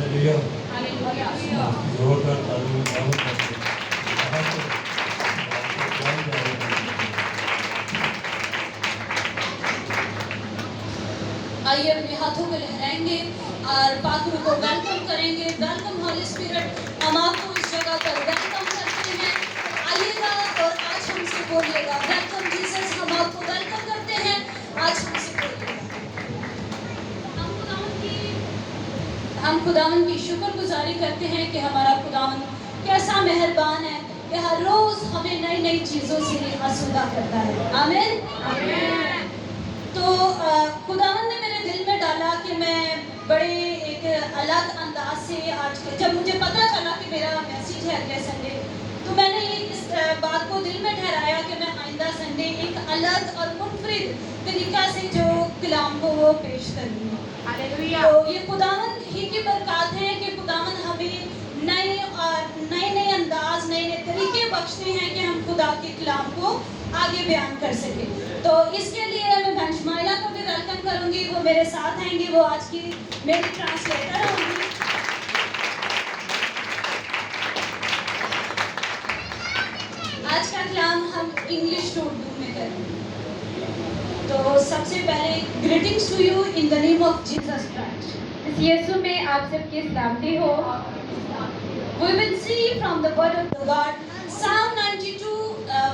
जोरदार तालियों से स्वागत करते हैं। आइए अपने हाथों में लहराएंगे और पाक रूह को वेलकम करेंगे। वेलकम हॉली स्पिरिट, हम आपको इस जगह पर वेलकम करते हैं। आइएगा और आज हमसे बोलिएगा। वेलकम जीसस, हम आपको वेलकम करते हैं, आज हमसे बोलिएगा। हम खुदावन की शुक्रगुजारी करते हैं कि हमारा खुदावन कैसा मेहरबान है कि हर रोज हमें नई नई चीजों से आसूदा करता है। आमीन आमीन। तो खुदावन ने मेरे दिल में डाला कि मैं बड़े एक अलग अंदाज से आज के, जब मुझे पता चला कि मेरा मैसेज है अगले संडे, तो मैंने इस बात को दिल में ठहराया कि मैं आइंदा संडे एक अलग और मुनफरिद तरीका से जो कलाम को वो पेश करूँगी। तो ये खुदावन ही की बरकत है कि खुदावन हमें नए अंदाज, नए तरीके बख्शते हैं कि हम खुदा के कलाम को आगे बयान कर सके। तो इसके लिए मैं बंशमाइला को भी वेलकम करूंगी, वो मेरे साथ आएंगी, वो आज की मेरी ट्रांसलेटर होंगी। आज का कलाम हम इंग्लिश टू उर्दू में करेंगे। तो सबसे पहले greetings to you in the name of Jesus Christ. यीशु में आप सबकी सलामती हो। We will see from the word of the God, Psalm 92,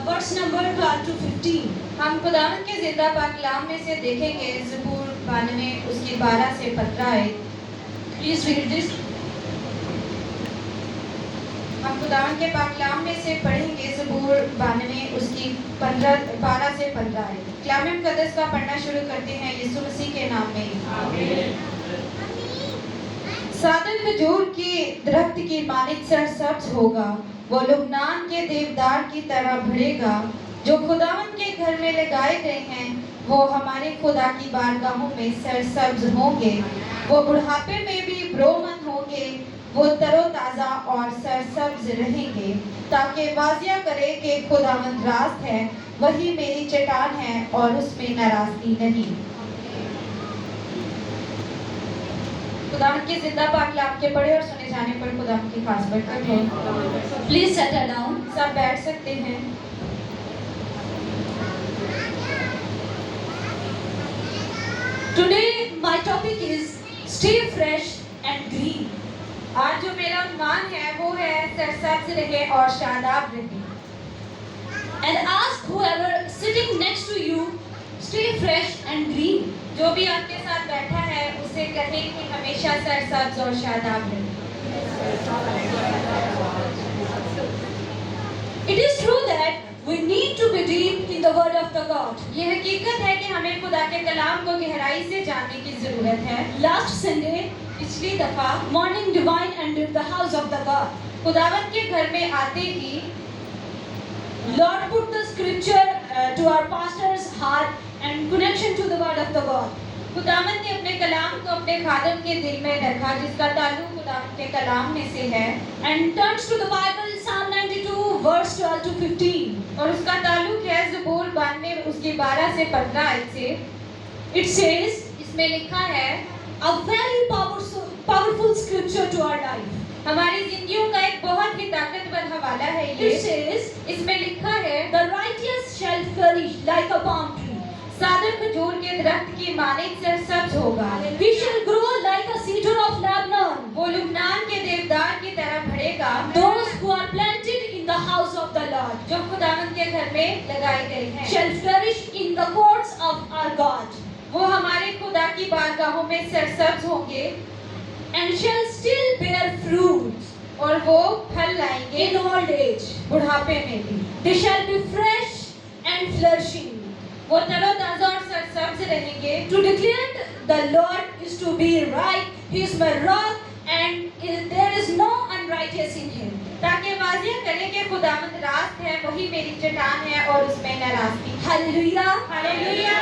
verse number 12 to 15. हम खुदावन के जिंदा पाक कलाम में से देखेंगे ज़बूर 92 उसकी 12 से 15 आयत। Please read this. हम खुदावन के पाक कलाम में से पढ़ेंगे ज़बूर 92 उसकी 12 से 15 आयत। कलाम मुक़द्दस का पढ़ना शुरू करते हैं यीशु मसीह के नाम में। आमीन। सादर खजूर के दरख्त की मानित सरसब्ज होगा, वो लुबनान के देवदार की तरह बढ़ेगा। जो खुदावन के घर में लगाए गए हैं वो हमारे खुदा की बारगाहों में सरसब्ज होंगे। वो बुढ़ापे में भी ब्रोमंद होंगे, वो तरोताज़ा और सरसब्ज रहेंगे, ताकि वाजिया करे कि खुदावन रास्त है, वही मेरी चट्टान है और उसमें नाराजगी नहीं। खुदावन के जिंदा पाक कलाम के पढ़े और सुने जाने पर खुदावन की खास बरकत है। Please settle down. सब बैठ सकते हैं। Today my topic is stay fresh and green. आज जो मेरा उन्वान है वो है सरसब्ज रहे और शादाब रहे। And ask whoever sitting next to you, stay fresh and green. जो भी आपके साथ बैठा है उसे कहे कि हमेशा सरसब्ज और शादाब रहे। It is true that we need to be deep in the word of the God. ये हकीकत है कि हमें खुदा के कलाम को गहराई से जानने की जरूरत है। Last Sunday, पिछली दफा morning divine entered the house of the God. खुदावन के घर में आते ही Lord put the scripture to our pastor's heart and connection to the word of the God. खुदावन ने अपने कलाम को अपने खादम के दिल में रखा जिसका ताल्लुक खुदावन के कलाम में से है। And turns to the Bible, Psalm 92, verse 12 to 15. और उसका ताल्लुक है ज़बूर 92 उसकी 12 से 15 आयत से। It says, इसमें लिखा है a very powerful scripture to our life. हमारी जिंदगियों का एक बहुत ही ताकतवर हवाला है ये। It says, इसमें लिखा है the righteous shall flourish like a palm tree. सादर खजूर के दरख्त की मानित सरसब्ज होगा। He shall grow like a cedar of Lebanon. वो लुबनान के देवदार की तरह बढ़ेगा। Those who are planted in the house of the Lord जो खुदावन के घर में लगाए गए हैं shall flourish in the courts of our God. वो हमारे खुदा की बारगाहों में सरसब्ज होंगे And shall still bear fruit और वो फल लाएंगे in old age. बुढ़ापे में भी। They shall be fresh and flourishing. वो तरोताजा और सरसब्ज रहेंगे। To declare the Lord is to be right, He is my rock, and there is no unrighteous in Him. ताकि वाजिया करे कि खुदावंद रास्त है, वही मेरी चट्टान है और उसमें नाराजगी। Hallelujah. Hallelujah.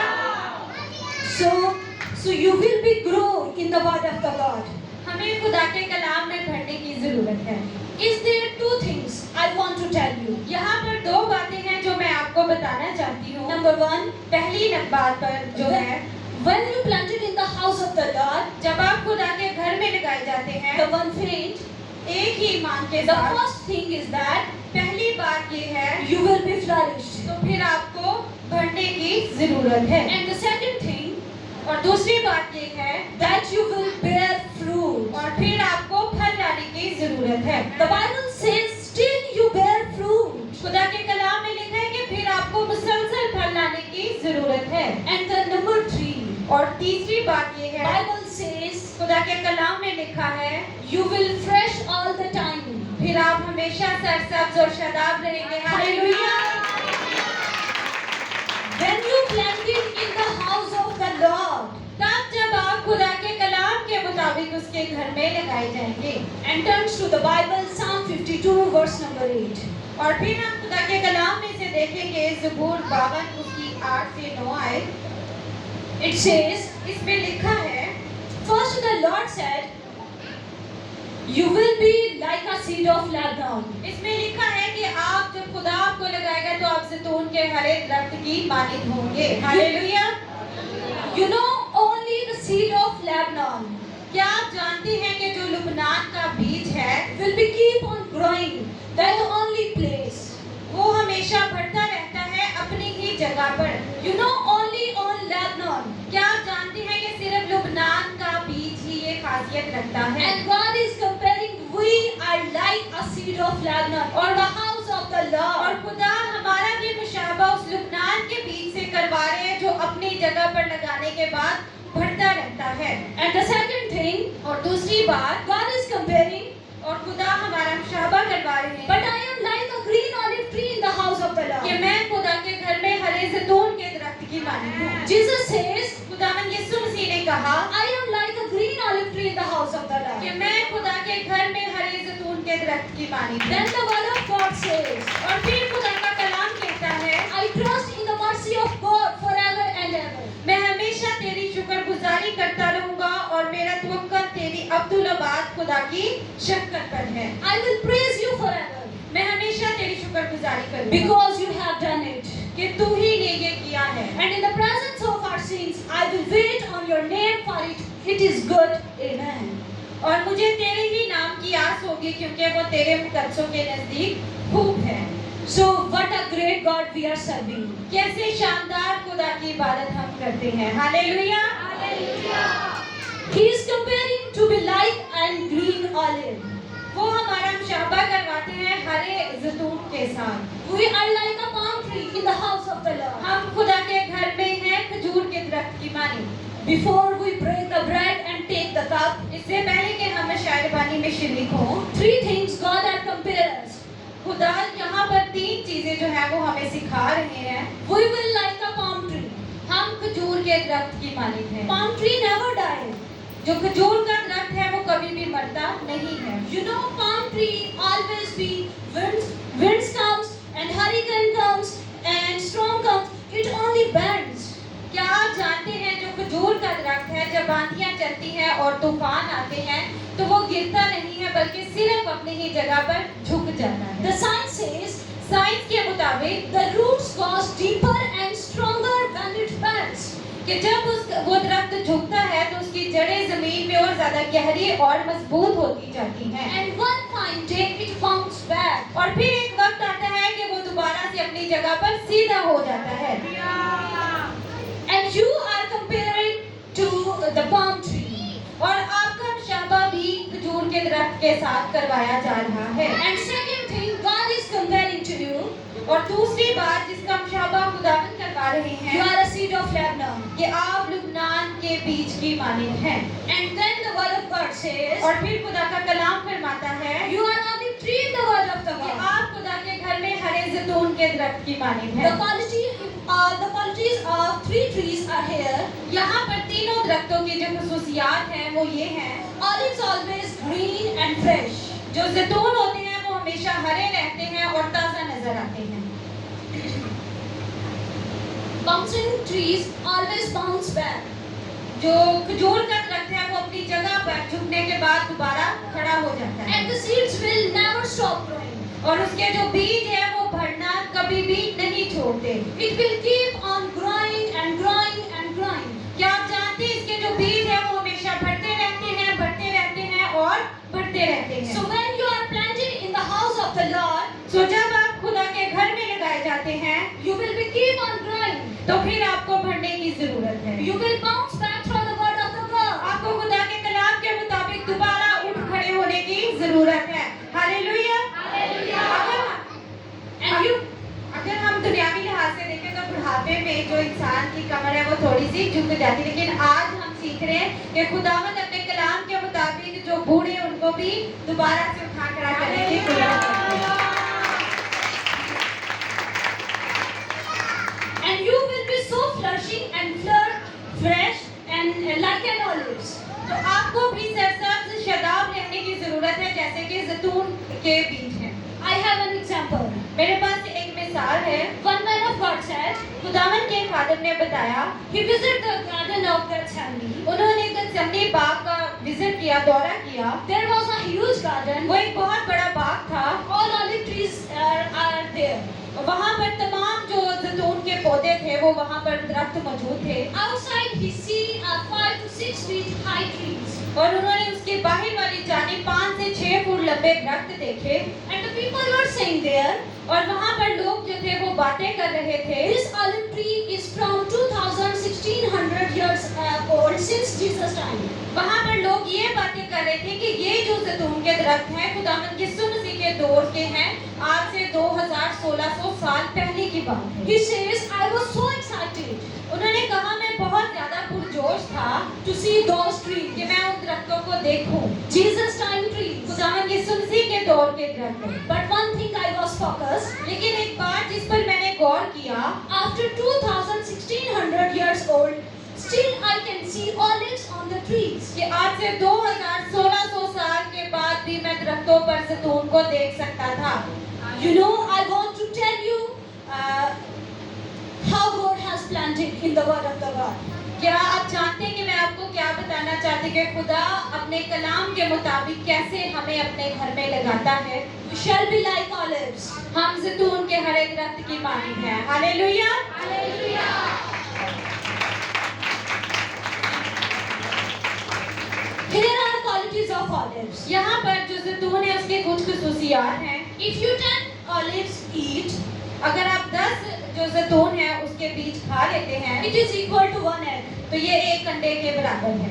So you will be grow in the word of the God. हमें खुदा के कलाम में बढ़ने की जरूरत है। Is there two things I want to tell you? यहाँ पर दो बातें हैं जो मैं आपको बताना चाहती हूँ। Number one, पहली बात पर जो है when you planted in the house house of the Lord, जब आप खुदा के घर में लगाए जाते हैं, the one faith, एक ही ईमान के the साथ, first thing is that पहली बात ये है, you will be flourished. तो फिर आपको बढ़ने की जरूरत है। And the second thing, और दूसरी बात ये है, that you will bear fruit. और फिर आपको फल लाने की जरूरत है। The Bible says, still you bear fruit. खुदा के कलाम में लिखा है कि फिर आपको मुसलसल फल लाने की जरूरत है। And the number 3, और तीसरी बात ये है, Bible says, खुदा के कलाम में लिखा है, you will fresh all the time. फिर आप हमेशा सरसब्ज और शादाब रहेंगे। Hallelujah. When you planted in the house of the Lord, तब जब आप खुदा के कलाम के मुताबिक उसके घर में लगाए जाएंगे। and turns to the Bible, Psalm 52, verse number 8. और फिर हम खुदा के कलाम में से देखेंगे ज़बूर 52 उसकी 8 से 9 आए। It says, इसमें लिखा है, first the Lord said, you will be like a seed of Lebanon. इसमें लिखा है कि आप जब खुदा आपको लगाएगा तो आप ज़ैतून के हरे दरख्त की मानिंद होंगे। Hallelujah. You know only the seed of Lebanon क्या आप जानते हैं कि जो लुबनान का बीज है will be keep on growing. That only place. वो हमेशा बढ़ता रहता है अपनी ही जगह पर। You know only on Lebanon. क्या आप जानते हैं कि सिर्फ लुबनान का बीज ही ये खासियत रखता है? And God is comparing, we are like a seed of Lebanon or the house of the और Lord. खुदा हमारा भी मुशाबा उस लुबनान के बीज से करवा रहे हैं जो अपनी जगह पर लगाने के बाद बढ़ता रहता है। And the second thing, और दूसरी बात, God is comparing, और खुदा हमारा मुशाबा करवा रहे हैं but I am like a green olive tree in the house of the कि Lord. मैं खुदा के घर में हरे ज़ैतून के दरख्त की मानिंद हूँ। Jesus says, खुदावन यीशु मसीह ने कहा I am like a green olive tree in the house of the कि Lord. मैं खुदा के घर में हरे ज़ैतून के दरख्त की मानिंद Then हूँ। the word of God says, और फिर खुदा का कलाम कहता है, I trust in the mercy of God forever and ever. मैं हमेशा तेरी शुक्रगुजारी करता रहूंगा और मेरा तवक्कुल तेरी अब्दुल-अबाद खुदा की शफ़क़त पर है। I will praise you forever मैं हमेशा तेरी शुक्रगुजारी करूंगा because you have done it. कि तू ही ने ये किया है। And in the presence of our sins, I will wait on your name for it. It is good. Amen. और मुझे तेरे ही नाम की आस होगी क्योंकि वो तेरे मुकद्दसों के नजदीक खूब है। So what a great God we are serving. कैसे शानदार खुदा की इबादत हम करते हैं। Hallelujah. He is comparing to be like and green olive. वो हमारा मुशाबा करवाते हैं हरे ज़ैतून के साथ। We are like a palm tree in the house of the Lord. हम खुदा के घर में हैं खजूर के दरख्त की मानी। Before we break the bread and take the cup, इससे पहले कि हम शायरबानी में शरीक हों, 3 things God has compared us. खुदा यहाँ पर 3 चीजें जो है वो हमें सिखा रहे हैं। We will like a palm tree. हम खजूर के दरख्त की मालिक हैं। Palm tree never dies. जो खजूर का दरख्त है वो कभी भी मरता नहीं है। You know, palm tree always be winds comes and hurricane comes and storm comes. It only bends. क्या आप जानते हैं जो खजूर का दरख्त है जब आंधियां चलती हैं और तूफान आते हैं तो वो गिरता नहीं है बल्कि सिर्फ अपनी ही जगह पर झुक जाता है। The science says साइंस के मुताबिक the roots goes deeper and stronger when it bends. कि जब वो दरख्त झुकता है तो उसकी जड़ें जमीन में और ज्यादा गहरी और मजबूत होती जाती हैं। And one fine day it bounces back. और फिर एक वक्त आता है कि वो दोबारा से अपनी जगह पर सीधा हो जाता है। And you are comparing to the palm tree. और आपका मुशाबा भी खजूर के दरख्त के साथ करवाया जा रहा है। And second thing, God is comparing to you. और दूसरी बात जिसका मुशाबा खुदावन करवा रहे You हैं are a seed of Lebanon. कि आप लुबनान के बीज की मानिंद हैं। And then the word of God says, और फिर खुदा का कलाम फरमाता है you are olive tree in the word of the कि God. आप खुदा के घर में हरे जैतून के दरख्त की मानिंद The हैं। qualities of 3 trees are here. यहाँ पर तीनों दरख्तों की जो खसूसियात हैं वो ये हैं। Olives always green and fresh. जो जैतून होते हैं वो हमेशा हरे रहते हैं और ताज़ा नजर आते हैं। Bouncing trees always bounce back. जो खजूर का दरख्त है वो अपनी जगह पर झुकने के बाद दोबारा खड़ा हो जाता है And the seeds will never stop growing. और उसके जो बीज है वो बढ़ना कभी भी नहीं छोड़ते। It will keep on growing and growing and growing. क्या आप जानते हैं इसके जो बीज है वो बढ़ते रहते हैं। So when you are planted in the house of the Lord, तो जब आप खुदा के घर में लगाए जाते हैं you will be keep on growing. तो फिर आपको बढ़ने की जरूरत है। You will bounce back from the word of the God. आपको खुदा के कलाम के मुताबिक दोबारा उठ खड़े होने की जरूरत है। हालेलुया। And you अगर हम दुनियावी लिहाज से देखें तो बुढ़ापे में जो इंसान की कमर है वो थोड़ी सी झुक जाती है, लेकिन आज हम सीख रहे हैं कि खुदावंद अपने कलाम के मुताबिक जो बूढ़े उनको भी दोबारा से उठा खड़ा करने की जरूरत है। and you will be so flourishing and fresh and like an olives. तो आपको भी सरसब्ज शदाब रहने की जरूरत है जैसे कि जैतून के बीज हैं। I have an example. मेरे पास एक मिसाल है। One man of God said, खुदावंद के खादिम ने बताया he visited the garden of Gethsemane. उन्होंने गethsemane बाग का विजिट किया, दौरा किया। There was a huge garden. वो एक बहुत बड़ा बाग था। All olive trees are there. वहाँ पर तमाम जो जैतून के पौधे थे वो वहाँ पर दरख्त मौजूद थे। Outside he see 5 to 6 feet high trees. और उन्होंने उसके बाहर वाली जानिब 5 से 6 फुट लंबे दरख्त देखे। And the people were saying there, और वहाँ पर लोग जो थे वो बातें कर रहे थे। this olive tree is from 1600 years old since Jesus time. वहाँ पर लोग ये बातें कर रहे थे कि ये जो जैतून के दरख्त हैं खुदावंद यीशु मसीह के दौर के हैं, आज से 2600 साल पहले की बात है। He says, I was so excited उन्होंने कहा मैं बहुत ज्यादा पुरजोश था to see those trees. कि मैं उन दरख्तों को देखूं। Jesus time trees. खुदावंद यीशु मसीह के दौर के दरख्त हैं। But one thing I was focused, लेकिन एक बात जिस पर मैंने गौर किया, after 1600 years old, still I can see olives on the trees. कि आज से 2600 साल के बाद भी मैं दरख्तों पर जैतून को देख सकता था। You know, I want to tell you how God has planted in the word of the God. क्या आप जानते हैं कि मैं आपको क्या बताना चाहती कि खुदा अपने कलाम के मुताबिक कैसे हमें अपने घर में लगाता है। We shall be like olives. हम जैतून के हरे दरख्त की मानिंद हैं। Hallelujah. Here are qualities of olives. यहाँ पर जो जैतून है उसके कुछ खुसूसियात हैं। If you 10 olives eat, अगर आप 10 जो जैतून है उसके बीज खा लेते हैं it is equal to 1 egg. तो ये एक अंडे के बराबर है।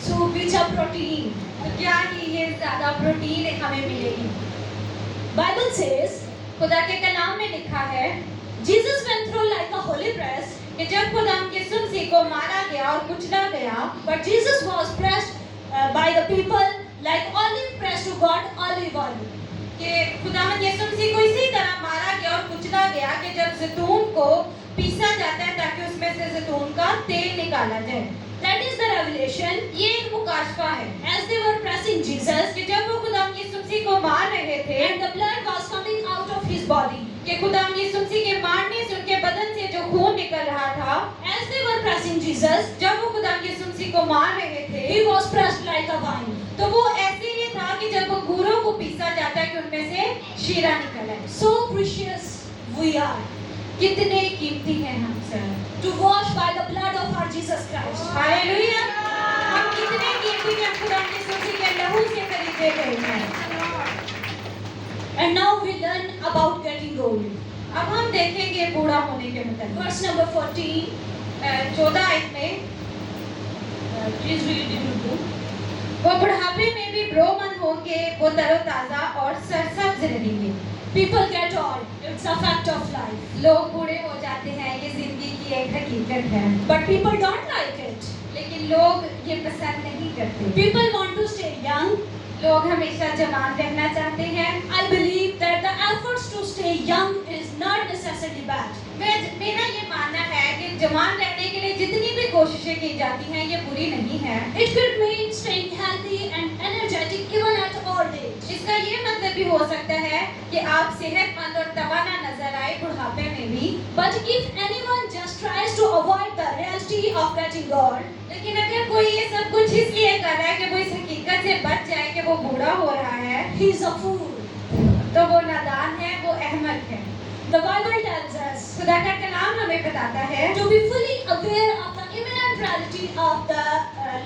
So which are protein? तो क्या ही ये ज्यादा प्रोटीन हमें मिलेगी। Bible says खुदा के कलाम में लिखा है Jesus went through like a holy press, कि जब खुदा यीशु मसीह को मारा गया और कुचला गया, but Jesus was pressed by the people like olive pressed to God olive oil. कि खुदावंद यीशु मसीह को इसी तरह मारा गया और कुचला गया कि जब जैतून को पीसा जाता है ताकि उसमें से जैतून का तेल निकाला जाए। That is the revelation. ये एक मुकाशफा है। As they were pressing Jesus, कि जब वो खुदावंद यीशु मसीह को मार रहे थे and the blood was coming out of his body. कि खुदावंद यीशु मसीह के मारने से उनके बदन से जो खून निकल रहा था, As they were pressing Jesus, जब वो खुदावंद यीशु मसीह को मार रहे थे, he was pressed like a wine. तो वो ऐसे ही था कि जब अंगूरों को पीसा जाता है कि उनमें से शीरा निकल आए। So precious we are कितने कीमती हैं हम सब, to wash by the blood of our Jesus Christ. Hallelujah. हम कितने कीमती हैं, खुदावंद यीशु मसीह के लहू से खरीदे गए हैं। And now we learn about getting old. अब हम देखेंगे बूढ़ा होने के मतलब। Verse number 14. 14 आयत में Please read in Urdu. वो बुढ़ापे में भी ब्रोमंद होंगे, वो तरोताजा और सरसब्ज रहेंगे। People get old. It's a fact of life. लोग बूढ़े हो जाते हैं, ये जिंदगी की एक हकीकत है। But people don't like it. लेकिन लोग ये पसंद नहीं करते। People want to stay young. लोग हमेशा जवान रहना चाहते हैं। I believe that the efforts to stay young is not necessarily bad. मेरा ये मानना है कि जवान रहने के लिए जितनी भी कोशिशें की जाती हैं ये बुरी नहीं है। It could mean staying healthy and energetic even at old age. इसका ये मतलब भी हो सकता है कि आप सेहतमंद और तवाना नजर आए बुढ़ापे में भी। But if anyone just tries to avoid the reality of getting old, लेकिन अगर कोई ये सब कुछ इसलिए कर रहा है कि वो इस हकीकत से बच जाए कि वो बूढ़ा हो रहा है, he is a fool. तो वो नादान है, वो अहमक है। The Bible tells us खुदा का कलाम हमें बताता है to be fully aware of the imminent reality of the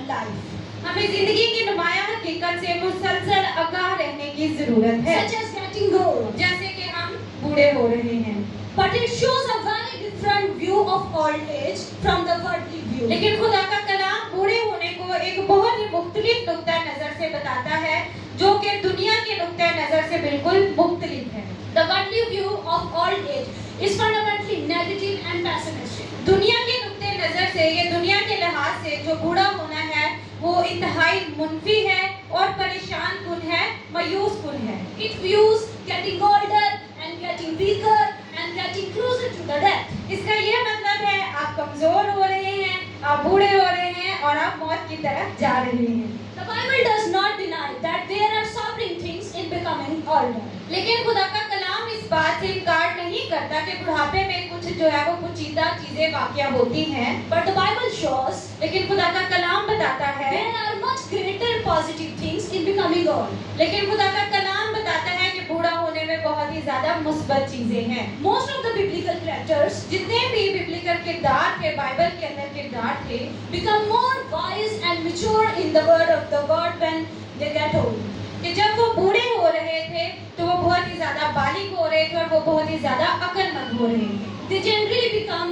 life. हमें जिंदगी की नुमाया हकीकत से मुसलसल आगाह रहने की जरूरत है, such as getting old. जैसे कि हम बूढ़े हो रहे हैं। But it shows a very different view of old age from the worldly view. लेकिन खुदा का कलाम बूढ़े होने को एक बहुत ही मुख्तलिफ नुक्ता नजर से बताता है, जो कि दुनिया के नुक्ता नजर से बिल्कुल मुख्तलिफ है। The worldly view of old age is fundamentally negative and pessimistic. दुनिया के नुक्ते नजर से, ये दुनिया के लिहाज से जो बूढ़ा होना है वो इंतहाई मुनफी है और परेशान कुन है, मायूस कुन है। It views getting older and getting weaker and getting closer to the death. इसका ये मतलब है आप कमजोर हो रहे हैं, आप बूढ़े हो रहे हैं और आप मौत की तरफ जा रहे हैं। The Bible does not deny that there are suffering things in becoming older. लेकिन खुदा का कलाम इस बात से इनकार नहीं करता कि बुढ़ापे में कुछ जो है वो कुचीदा चीजें वाक़या होती हैं, But the Bible shows लेकिन खुदा का कलाम बताता है, there are much greater positive things in becoming old. लेकिन खुदा का कलाम बताता है कि बूढ़ा होने में बहुत ही ज्यादा मुस्बत चीजें हैं। Most of the biblical characters जितने भी बिब्लिकल किरदार थे, बाइबल के अंदर किरदार थे, become more wise and mature in the word of the God when they get old. कि जब वो बूढ़े हो रहे थे तो वो बहुत ही ज्यादा बालिग हो रहे थे और वो बहुत ही ज्यादा अक्लमंद हो रहे थे। They generally become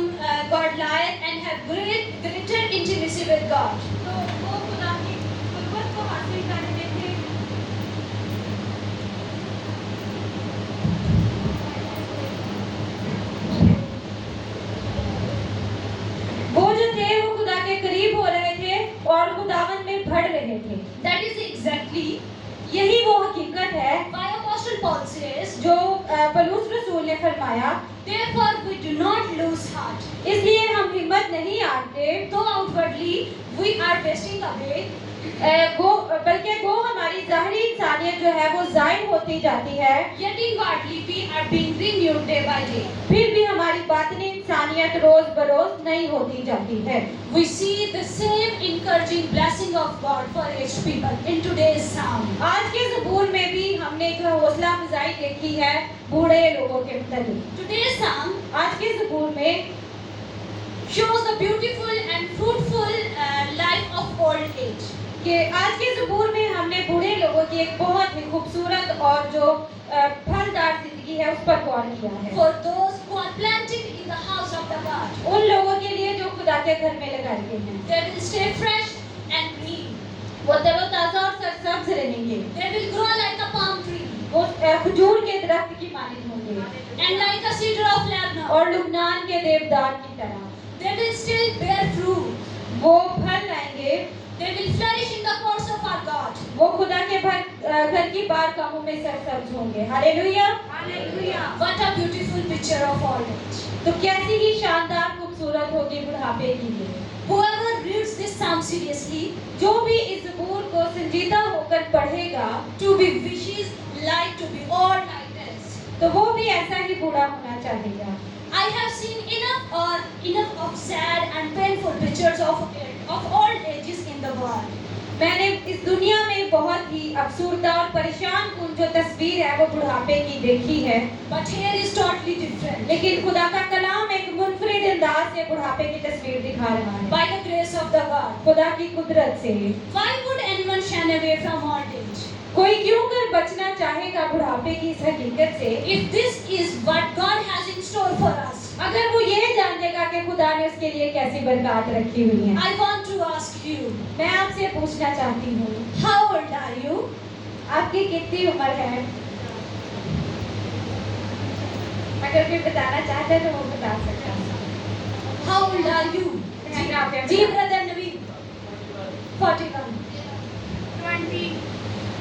godlike and have greater intimacy with God. तो वो खुदा की कुर्बत को हासिल करने थे। वो जो थे वो खुदा के करीब हो रहे थे और खुदावन में बढ़ रहे थे। That is exactly यही वो हकीकत है why Apostle Paul says, जो पौलुस रसूल ने फरमाया, therefore we do not lose heart. इसलिए हम हिम्मत नहीं हारते, Though outwardly we are wasting away, बल्कि वो हमारी ज़ाहिरी इंसानियत जो है वो ज़ाहिर होती जाती है, yet inwardly we are being renewed day by day. फिर भी हमारी बातनी इंसानियत रोज बरोज नई होती जाती है। We see the same encouraging blessing of God for aged people in today's psalm. आज के ज़बूर में भी हमने जो हौसला अफजाई देखी है बूढ़े लोगों के मुताबिक। Today's psalm आज के ज़बूर में shows the beautiful and fruitful life of old age. कि आज के ज़बूर में हमने बूढ़े लोगों की एक बहुत ही खूबसूरत और जो फलदार जिंदगी है उस पर गौर किया है। For those who are planted in the house of the God, उन लोगों के लिए जो खुदा के घर में लगाए गए हैं, they will stay fresh and green. वो तरोताज़ा और सरसब्ज रहेंगे। They will grow like a palm tree वो खजूर के दरख्त की मानिंद होंगे and like a cedar of Lebanon. और लुबनान के देवदार की तरह They will still bear fruit. वो फल लाएंगे। They will flourish in the courts of our God. वो खुदा के घर की बारगाहों में सरसब्ज होंगे। Hallelujah. Hallelujah. What a beautiful picture of old age. तो कैसी ही शानदार खूबसूरत होगी बुढ़ापे की ये। Whoever reads this psalm seriously, जो भी इस ज़बूर को संजीदा होकर पढ़ेगा to be wishes like to be old like this. तो वो भी ऐसा ही बूढ़ा होना चाहेगा। I have seen enough of sad and painful pictures of old ages in the world. मैंने इस दुनिया में बहुत ही अफसुर्दा और परेशान कुन जो तस्वीर है वो बुढ़ापे की देखी है, But here is totally different. लेकिन खुदा का कलाम एक मुनफरिद अंदाज से बुढ़ापे की तस्वीर दिखा रहा है, By the grace of the God. खुदा की कुदरत से। Why would anyone shun away from old age? कोई क्यों कर बचना चाहेगा बुढ़ापे की इस हकीकत से, If this is what God has in store for us, अगर वो ये जान लेगा कि खुदा ने उसके लिए कैसी बरकत रखी हुई है। I want to ask you, मैं आपसे पूछना चाहती हूँ, how old are you? आपकी कितनी उम्र है? अगर कोई बताना चाहता है तो वो बता सकता है। How old are you? Ji brother Nabi. 41.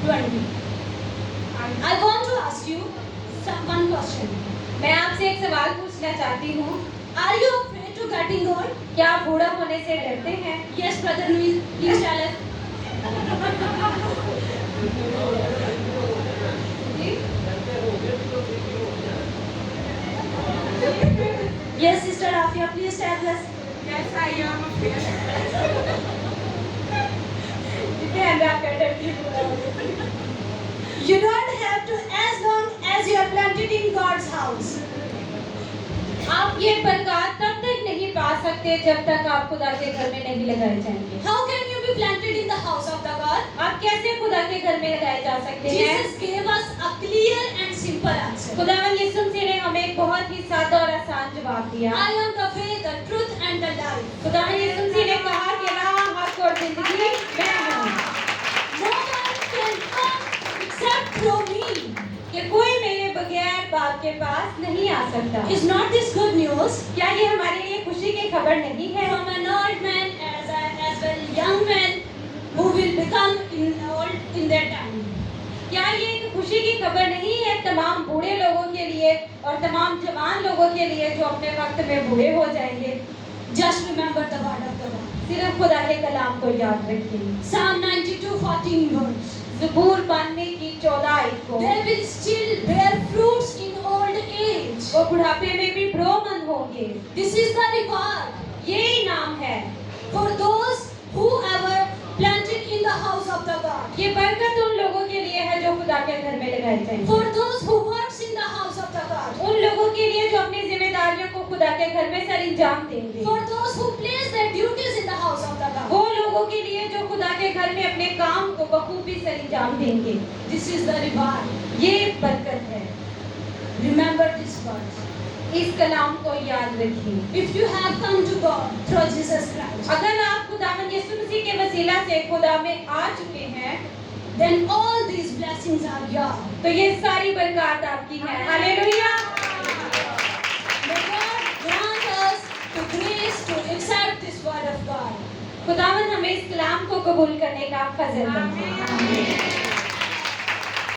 20. I want to ask you one question. मैं आपसे एक सवाल पूछना चाहती हूँ, Are you afraid to getting old? क्या आप बूढ़ा होने से डरते हैं? Yes, brother Nabi. Please tell us. Yes, sister Afia, please tell us. Yes, I am afraid. ध्यान रखकर डरती हूँ। You don't have to, as long as you are planted in God's house. आप ये बरकत तब तक नहीं पा सकते जब तक आप खुदा के घर में नहीं लगाए जाएंगे। How can you be planted in the house of the God? आप कैसे खुदा के घर में लगाए जा सकते हैं? Jesus gave us a clear and simple answer. खुदावन यीशु मसीह ने हमें एक बहुत ही सादा और आसान जवाब दिया। I am the way, the truth and the life. खुदावन यीशु मसीह ने कहा कि राह, हक और जिंदगी मैं हूँ। No one can come except through me. कि कोई मेरे बगैर बाप के पास नहीं आ सकता। Is not this good news? क्या ये हमारे लिए खुशी की खबर नहीं है? From an old man as well young men who will become old in their time. क्या ये एक खुशी की खबर नहीं है तमाम बूढ़े लोगों के लिए और तमाम जवान लोगों के लिए जो अपने वक्त में बूढ़े हो जाएंगे? Just remember the word of the Lord. सिर्फ खुदा के कलाम को याद रखिए। Psalm 92:14 words. ज़बूर 92 की 14 आयत को। They will still bear fruits in old age. वो बुढ़ापे में भी ब्रोमन होंगे। This is the reward ये इनाम है for those who ever planted in the house of the God. ये बरकत उन लोगों के लिए है जो खुदा के घर में लगाए जाएंगे। For those who works in the house of the God. उन लोगों के लिए जो अपनी जिम्मेदारियों को खुदा के घर में सरंजाम देंगे। For those who place their duties in the house of the God. वो लोगों के लिए जो खुदा के घर में अपने काम को बखूबी सरंजाम देंगे। This is the reward. ये बरकत है। Remember this verse. इस कलाम को याद रखिए। If you have come to God through Jesus Christ, अगर आप खुदावंद यीशु मसीह के वसीला से खुदा में आ चुके हैं, then all these blessings are yours. तो ये सारी बरकत आपकी है। Hallelujah. May God grant us the grace to accept this word of God. खुदावंद हमें इस कलाम को कबूल करने का फजल दे।